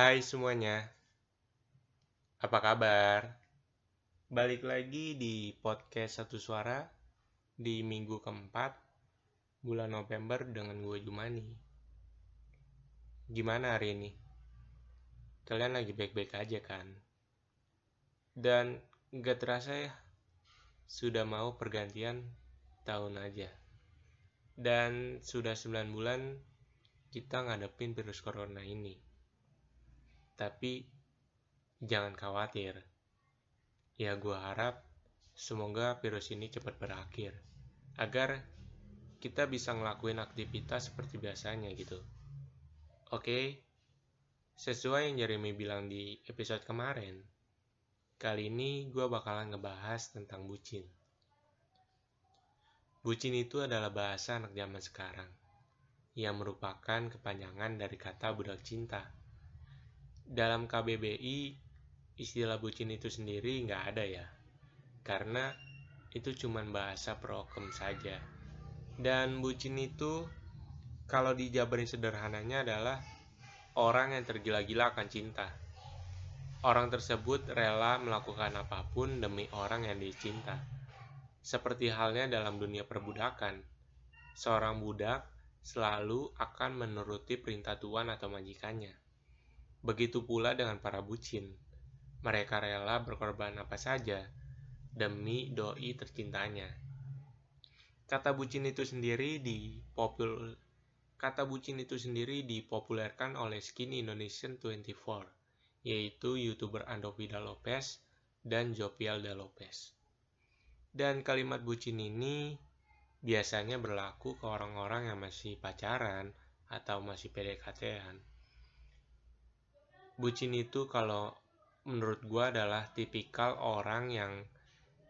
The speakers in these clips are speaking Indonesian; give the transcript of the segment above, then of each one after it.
Hai semuanya, apa kabar? Balik lagi di podcast Satu Suara di minggu keempat bulan November dengan gue Jumani. Gimana hari ini? Kalian lagi baik-baik aja kan? Dan gak terasa ya, sudah mau pergantian tahun aja. Dan sudah 9 bulan kita ngadepin virus corona ini. Tapi jangan khawatir. Ya gue harap semoga virus ini cepat berakhir. Agar kita bisa ngelakuin aktivitas seperti biasanya gitu. Oke, sesuai yang Jeremy bilang di episode kemarin, kali ini gue bakalan ngebahas tentang bucin. Bucin itu adalah bahasa anak zaman sekarang, yang merupakan kepanjangan dari kata budak cinta. Dalam KBBI, istilah bucin itu sendiri nggak ada ya, karena itu cuman bahasa prokem saja. Dan bucin itu kalau dijabarin sederhananya adalah orang yang tergila-gila akan cinta. Orang tersebut rela melakukan apapun demi orang yang dicinta. Seperti halnya dalam dunia perbudakan, seorang budak selalu akan menuruti perintah tuan atau majikannya. Begitu pula dengan para bucin. Mereka rela berkorban apa saja demi doi tercintanya. Kata bucin itu dipopulerkan oleh Skinny Indonesian 24, yaitu YouTuber Andovida Lopez dan Jopialda Lopez. Dan kalimat bucin ini biasanya berlaku ke orang-orang yang masih pacaran atau masih PDKT-an. Bucin itu kalau menurut gue adalah tipikal orang yang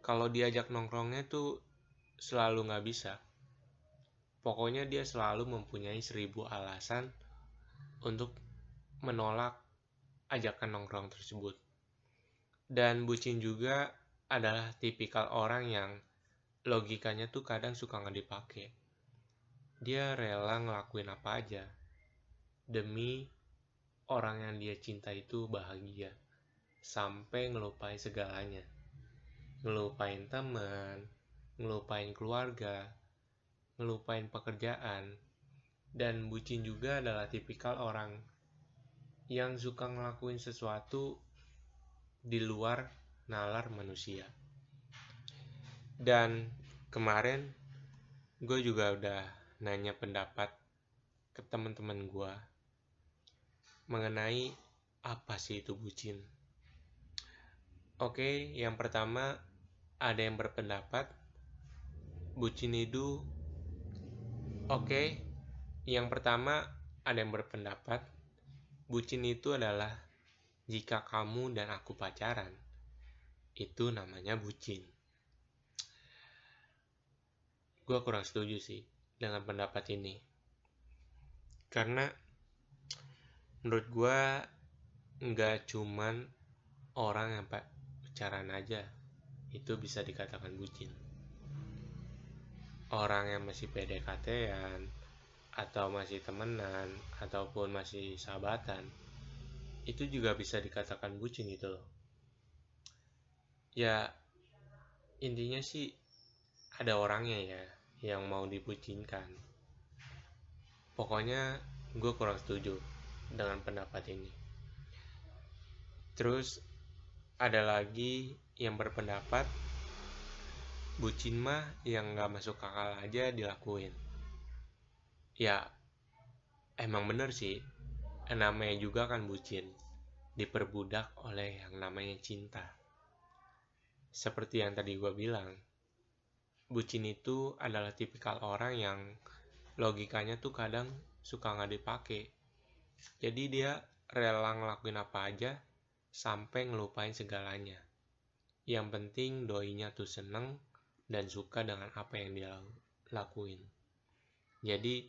kalau diajak nongkrongnya tuh selalu gak bisa. Pokoknya dia selalu mempunyai 1000 alasan untuk menolak ajakan nongkrong tersebut. Dan bucin juga adalah tipikal orang yang logikanya tuh kadang suka nggak dipakai. Dia rela ngelakuin apa aja demi orang yang dia cinta itu bahagia, sampai ngelupain segalanya. Ngelupain teman, ngelupain keluarga, ngelupain pekerjaan. Dan bucin juga adalah tipikal orang yang suka ngelakuin sesuatu di luar nalar manusia. Dan kemarin gue juga udah nanya pendapat ke teman-teman gue mengenai apa sih itu bucin. Oke, yang pertama ada yang berpendapat bucin itu bucin itu adalah jika kamu dan aku pacaran, itu namanya bucin. Gue kurang setuju sih dengan pendapat ini. Karena menurut gue nggak cuman orang yang pacaran aja itu bisa dikatakan bucin. Orang yang masih PDKT-an atau masih temenan ataupun masih sahabatan itu juga bisa dikatakan bucin gitu loh. Ya intinya sih ada orangnya ya yang mau dibucinkan. Pokoknya gue kurang setuju dengan pendapat ini. Terus ada lagi yang berpendapat bucin mah yang gak masuk akal aja dilakuin. Ya emang bener sih, namanya juga kan bucin, diperbudak oleh yang namanya cinta. Seperti yang tadi gue bilang, bucin itu adalah tipikal orang yang logikanya tuh kadang suka gak dipakai. Jadi dia rela ngelakuin apa aja sampai ngelupain segalanya. Yang penting doinya tuh seneng dan suka dengan apa yang dia lakuin. Jadi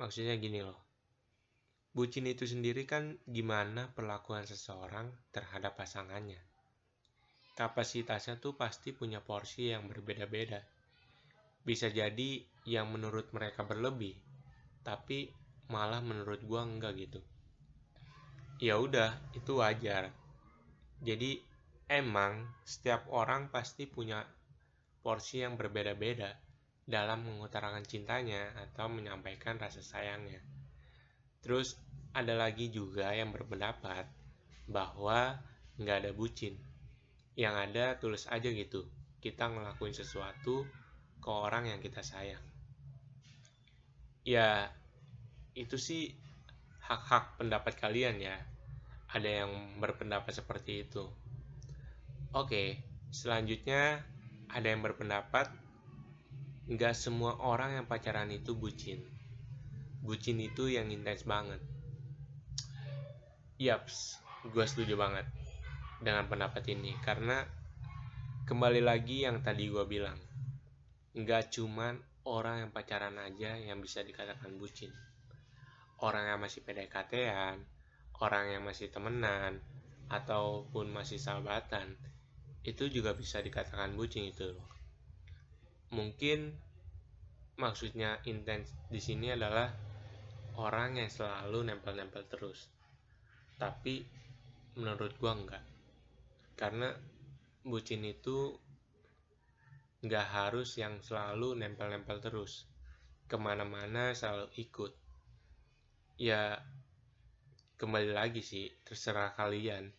maksudnya gini loh, bucin itu sendiri kan gimana perlakuan seseorang terhadap pasangannya. Kapasitasnya tuh pasti punya porsi yang berbeda-beda. Bisa jadi yang menurut mereka berlebih, tapi malah menurut gua enggak gitu. ya udah itu wajar. Jadi emang setiap orang pasti punya porsi yang berbeda-beda dalam mengutarakan cintanya atau menyampaikan rasa sayangnya. Terus ada lagi juga yang berpendapat bahwa nggak ada bucin, yang ada tulus aja gitu kita ngelakuin sesuatu ke orang yang kita sayang. Ya itu sih hak-hak pendapat kalian ya, ada yang berpendapat seperti itu. Oke, selanjutnya ada yang berpendapat nggak semua orang yang pacaran itu bucin. Bucin itu yang intens banget. Yaps, gue setuju banget dengan pendapat ini. Karena kembali lagi yang tadi gue bilang, nggak cuman orang yang pacaran aja yang bisa dikatakan bucin. Orang yang masih PDKT-an, orang yang masih temenan, ataupun masih sahabatan, itu juga bisa dikatakan bucin itu loh. Mungkin maksudnya intens di sini adalah orang yang selalu nempel-nempel terus. Tapi menurut gua enggak. Karena bucin itu nggak harus yang selalu nempel-nempel terus. Kemana-mana selalu ikut. Ya kembali lagi sih, terserah kalian.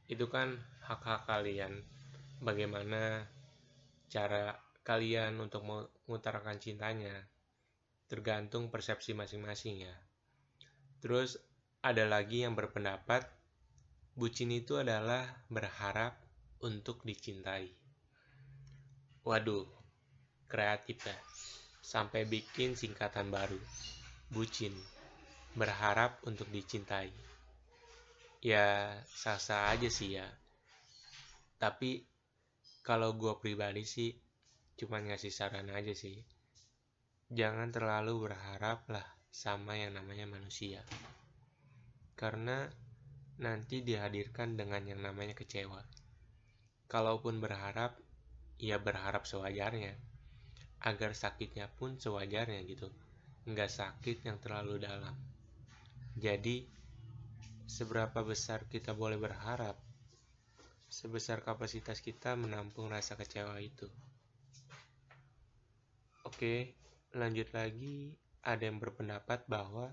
Itu kan hak-hak kalian. Bagaimana cara kalian untuk mengutarakan cintanya. Tergantung persepsi masing-masing ya. Terus ada lagi yang berpendapat bucin itu adalah berharap untuk dicintai. Waduh, kreatif ya. Sampai bikin singkatan baru. Bucin, berharap untuk dicintai. Ya, sah-sah aja sih ya. Tapi kalau gue pribadi sih cuma ngasih saran aja sih. Jangan terlalu berharap lah sama yang namanya manusia. Karena nanti dihadirkan dengan yang namanya kecewa. Kalaupun berharap, ya berharap sewajarnya. Agar sakitnya pun sewajarnya gitu. Nggak sakit yang terlalu dalam. Jadi, seberapa besar kita boleh berharap, sebesar kapasitas kita menampung rasa kecewa itu. Oke, lanjut lagi. Ada yang berpendapat bahwa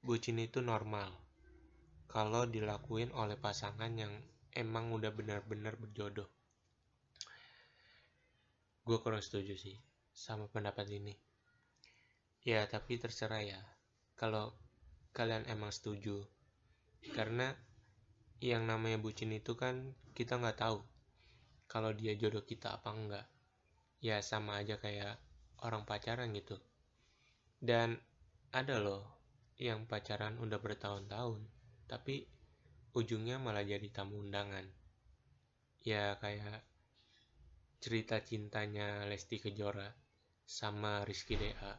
bucin itu normal kalau dilakuin oleh pasangan yang emang udah benar-benar berjodoh. Gue kurang setuju sih sama pendapat ini. Ya, tapi terserah ya. Kalau kalian emang setuju. Karena yang namanya bucin itu kan kita nggak tahu kalau dia jodoh kita apa enggak. Ya sama aja kayak orang pacaran gitu. Dan ada loh yang pacaran udah bertahun-tahun, tapi ujungnya malah jadi tamu undangan. Ya kayak cerita cintanya Lesti Kejora sama Rizky DA.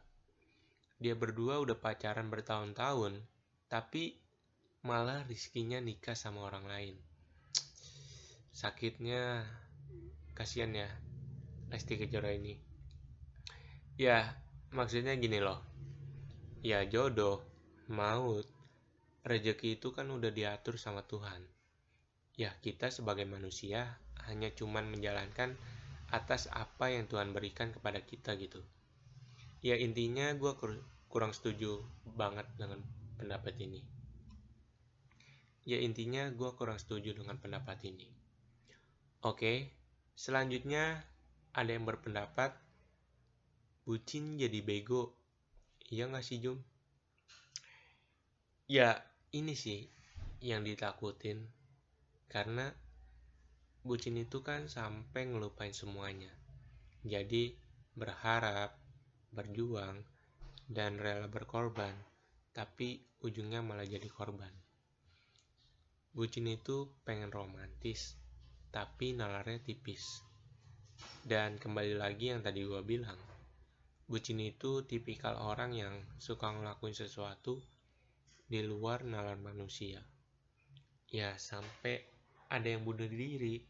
Dia berdua udah pacaran bertahun-tahun, tapi malah Rizkynya nikah sama orang lain. Sakitnya, kasihan ya Lesti Kejora ini. Ya, maksudnya gini loh. Ya jodoh, maut, rezeki itu kan udah diatur sama Tuhan. Ya kita sebagai manusia hanya cuman menjalankan atas apa yang Tuhan berikan kepada kita gitu. Ya intinya gue kurang setuju banget dengan pendapat ini. Oke, selanjutnya ada yang berpendapat bucin jadi bego. Iya gak sih Jum? Ya ini sih yang ditakutin. Karena bucin itu kan sampai ngelupain semuanya. Jadi berharap, berjuang, dan rela berkorban, tapi ujungnya malah jadi korban. Bucin itu pengen romantis, tapi nalarnya tipis. Dan kembali lagi yang tadi gue bilang, bucin itu tipikal orang yang suka ngelakuin sesuatu di luar nalar manusia. Ya sampai ada yang bunuh diri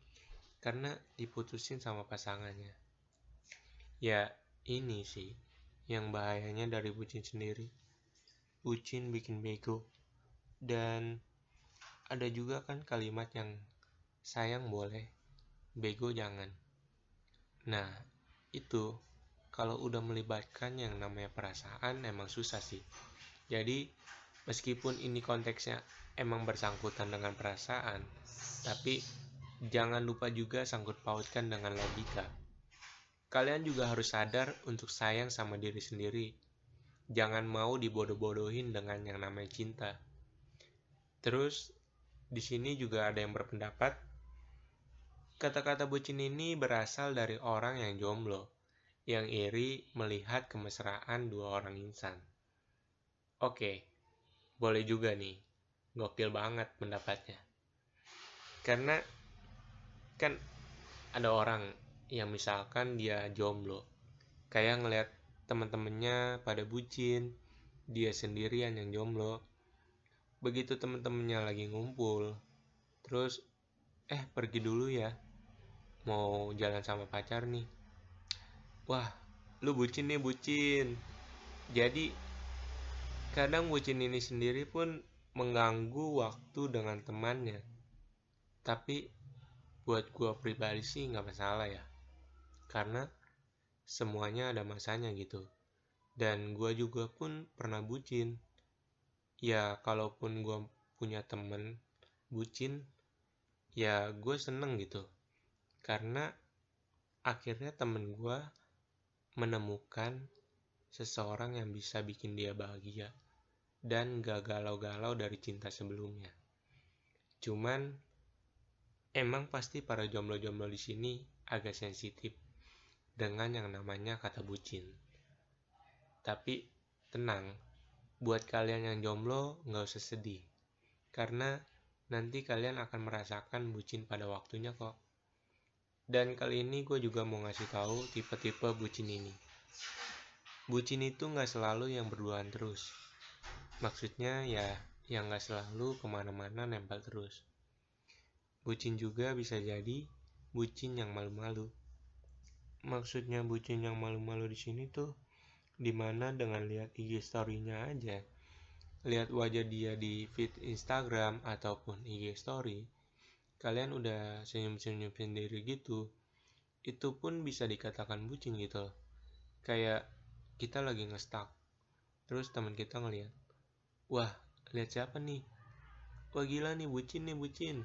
karena diputusin sama pasangannya. Ya ini sih yang bahayanya dari bucin sendiri. Bucin bikin bego, Dan ada juga kan kalimat yang sayang boleh, bego jangan. Nah, itu kalau udah melibatkan yang namanya perasaan emang susah sih. Jadi, meskipun ini konteksnya emang bersangkutan dengan perasaan, tapi jangan lupa juga sangkut pautkan dengan logika. Kalian juga harus sadar untuk sayang sama diri sendiri. Jangan mau dibodoh-bodohin dengan yang namanya cinta. Terus, di sini juga ada yang berpendapat, kata-kata bucin ini berasal dari orang yang jomblo, yang iri melihat kemesraan dua orang insan. Oke, boleh juga nih. Gokil banget pendapatnya. Karena kan ada orang yang misalkan dia jomblo, kayak ngeliat teman-temannya pada bucin, dia sendirian yang jomblo. Begitu teman-temannya lagi ngumpul, terus pergi dulu ya, mau jalan sama pacar nih. Wah, lu bucin nih bucin. Jadi kadang bucin ini sendiri pun mengganggu waktu dengan temannya. Tapi buat gua pribadi sih nggak masalah ya, karena semuanya ada masanya gitu. Dan gua juga pun pernah bucin. Ya kalaupun gua punya temen bucin, ya gue seneng gitu. Karena akhirnya temen gue menemukan seseorang yang bisa bikin dia bahagia dan gak galau-galau dari cinta sebelumnya. Cuman emang pasti para jomblo-jomblo di sini agak sensitif dengan yang namanya kata bucin. Tapi tenang, buat kalian yang jomblo gak usah sedih, karena nanti kalian akan merasakan bucin pada waktunya kok. Dan kali ini gue juga mau ngasih tahu tipe-tipe bucin ini. Bucin itu gak selalu yang berduaan terus. Maksudnya ya yang gak selalu kemana-mana nempel terus. Bucin juga bisa jadi bucin yang malu-malu. Maksudnya bucin yang malu-malu di sini tuh dimana dengan lihat IG story-nya aja, lihat wajah dia di feed Instagram ataupun IG story, kalian udah senyum-senyum sendiri gitu. Itu pun bisa dikatakan bucin gitu. Kayak kita lagi nge-stuck, terus teman kita ngeliat, wah lihat siapa nih, wah gila nih bucin.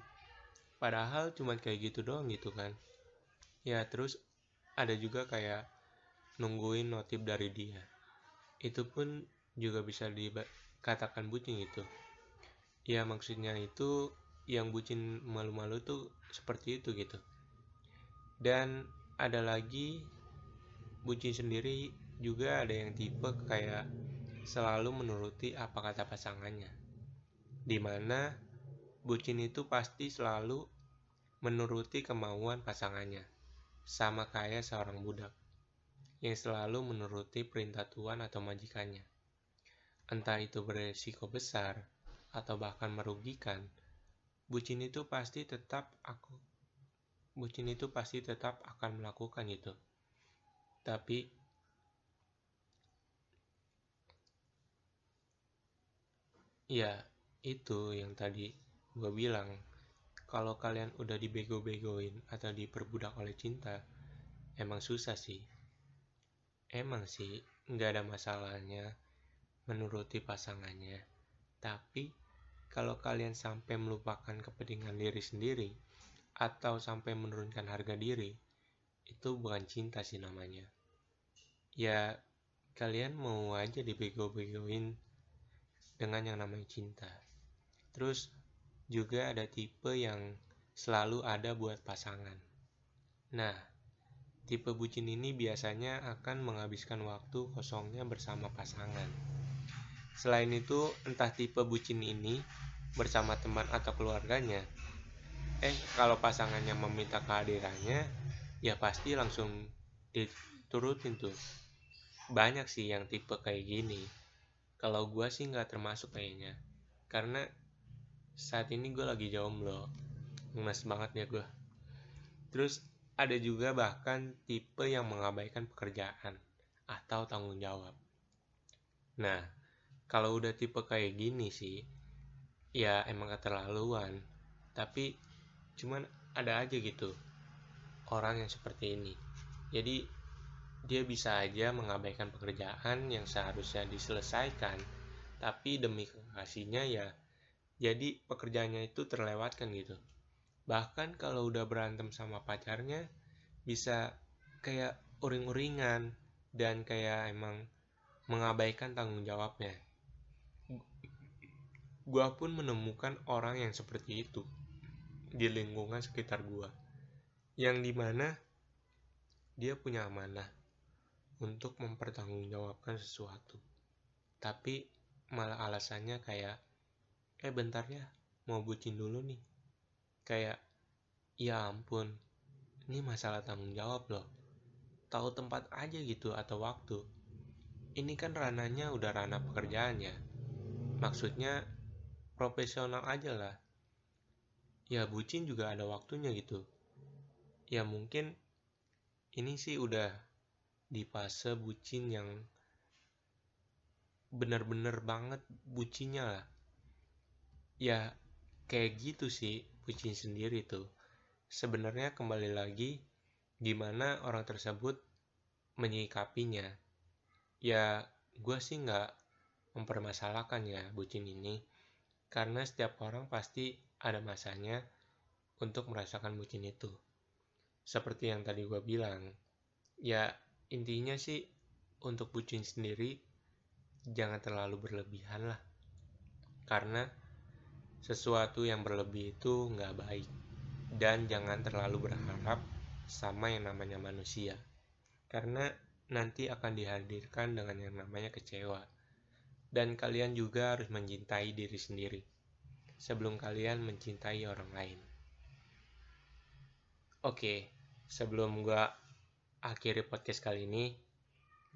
Padahal cuma kayak gitu doang gitu kan. Ya terus ada juga kayak nungguin notif dari dia, itu pun juga bisa dikatakan bucin gitu. Ya maksudnya itu yang bucin malu-malu tuh seperti itu gitu. Dan ada lagi bucin sendiri juga ada yang tipe kayak selalu menuruti apa kata pasangannya, dimana bucin itu pasti selalu menuruti kemauan pasangannya, sama kayak seorang budak yang selalu menuruti perintah tuan atau majikannya. Entah itu beresiko besar atau bahkan merugikan, bucin itu pasti tetap akan melakukan itu. Tapi ya itu yang tadi gue bilang, kalau kalian udah dibego-begoin atau diperbudak oleh cinta, emang susah sih. Emang sih nggak ada masalahnya menuruti pasangannya. Tapi kalau kalian sampai melupakan kepentingan diri sendiri atau sampai menurunkan harga diri, itu bukan cinta sih namanya. Ya kalian mau aja dibego-begoin dengan yang namanya cinta. Terus juga ada tipe yang selalu ada buat pasangan. Nah, tipe bucin ini biasanya akan menghabiskan waktu kosongnya bersama pasangan. Selain itu, entah tipe bucin ini bersama teman atau keluarganya, kalau pasangannya meminta kehadirannya, ya pasti langsung diturutin tuh. Banyak sih yang tipe kayak gini. Kalau gue sih nggak termasuk kayaknya, karena saat ini gue lagi jomblo, ngenes banget ya gue. Terus ada juga bahkan tipe yang mengabaikan pekerjaan atau tanggung jawab. Nah, kalau udah tipe kayak gini sih, ya emang keterlaluan, tapi cuman ada aja gitu orang yang seperti ini. Jadi dia bisa aja mengabaikan pekerjaan yang seharusnya diselesaikan, tapi demi kekasihnya ya jadi pekerjaannya itu terlewatkan gitu. Bahkan kalau udah berantem sama pacarnya bisa kayak uring-uringan dan kayak emang mengabaikan tanggung jawabnya. Gua pun menemukan orang yang seperti itu di lingkungan sekitar gua, yang dimana dia punya amanah untuk mempertanggungjawabkan sesuatu, tapi malah alasannya kayak bentar ya, mau bucin dulu nih. Kayak ya ampun, ini masalah tanggung jawab loh, tahu tempat aja gitu atau waktu. Ini kan rananya udah ranah pekerjaan ya, maksudnya profesional aja lah. Ya bucin juga ada waktunya gitu. Ya mungkin ini sih udah di fase bucin yang bener-bener banget bucinnya lah. Ya kayak gitu sih bucin sendiri tuh. Sebenarnya kembali lagi gimana orang tersebut menyikapinya. Ya gue sih nggak mempermasalahkan ya bucin ini, karena setiap orang pasti ada masanya untuk merasakan bucin itu. Seperti yang tadi gue bilang, ya intinya sih untuk bucin sendiri jangan terlalu berlebihan lah, karena sesuatu yang berlebih itu nggak baik. Dan jangan terlalu berharap sama yang namanya manusia, karena nanti akan dihadirkan dengan yang namanya kecewa. Dan kalian juga harus mencintai diri sendiri sebelum kalian mencintai orang lain. Oke, sebelum gue akhiri podcast kali ini,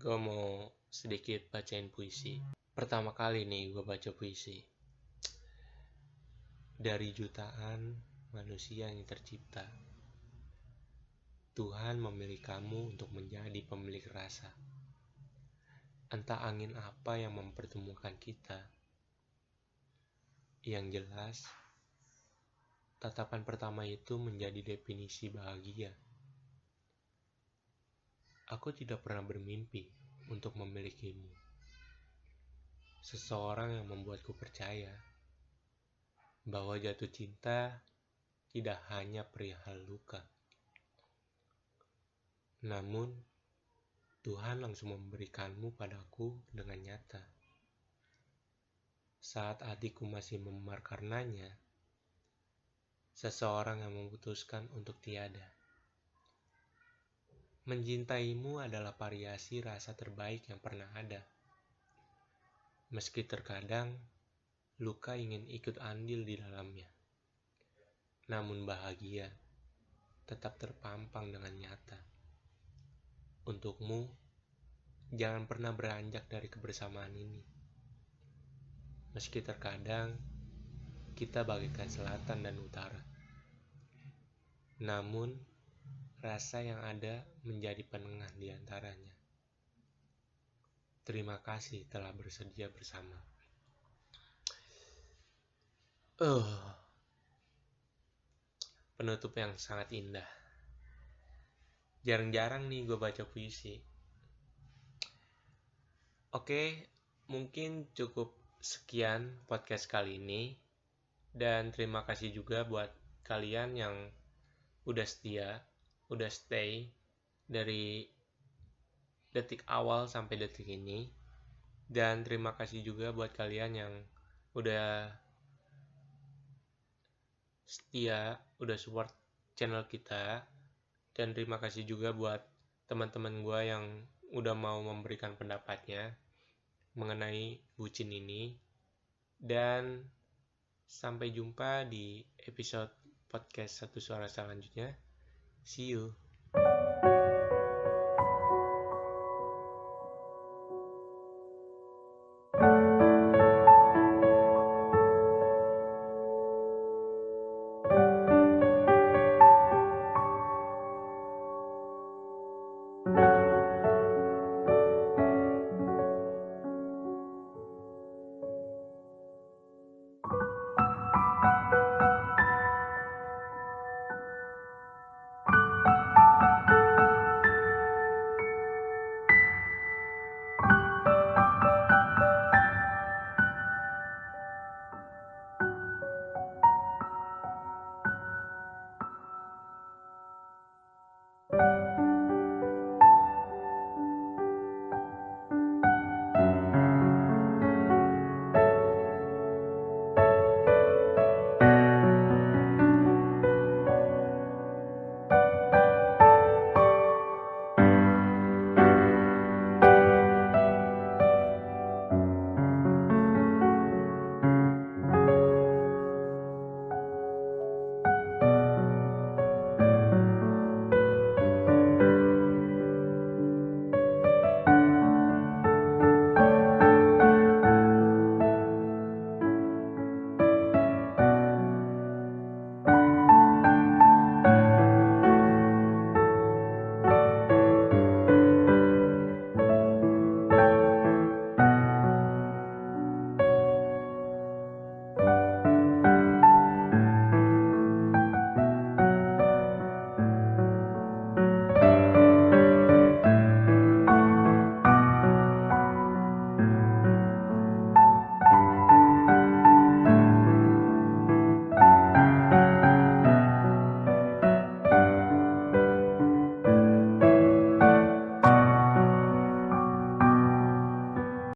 gue mau sedikit bacain puisi. Pertama kali nih gue baca puisi. Dari jutaan manusia yang tercipta, Tuhan memilih kamu untuk menjadi pemilik rasa. Entah angin apa yang mempertemukan kita. Yang jelas, tatapan pertama itu menjadi definisi bahagia. Aku tidak pernah bermimpi untuk memilikimu. Seseorang yang membuatku percaya bahwa jatuh cinta tidak hanya perihal luka. Namun, Tuhan langsung memberikanmu padaku dengan nyata. Saat hatiku masih memar karenanya, seseorang yang memutuskan untuk tiada. Mencintaimu adalah variasi rasa terbaik yang pernah ada. Meski terkadang luka ingin ikut andil di dalamnya, namun bahagia tetap terpampang dengan nyata. Untukmu, jangan pernah beranjak dari kebersamaan ini. Meski terkadang kita bagaikan selatan dan utara, namun rasa yang ada menjadi penengah di antaranya. Terima kasih telah bersedia bersama. Penutup yang sangat indah. Jarang-jarang nih gue baca puisi. Oke, mungkin cukup sekian podcast kali ini. Dan terima kasih juga buat kalian yang udah setia, udah stay dari detik awal sampai detik ini. Dan terima kasih juga buat kalian yang udah setia, udah support channel kita. Dan terima kasih juga buat teman-teman gue yang udah mau memberikan pendapatnya mengenai bucin ini. Dan sampai jumpa di episode podcast Satu Suara selanjutnya. See you.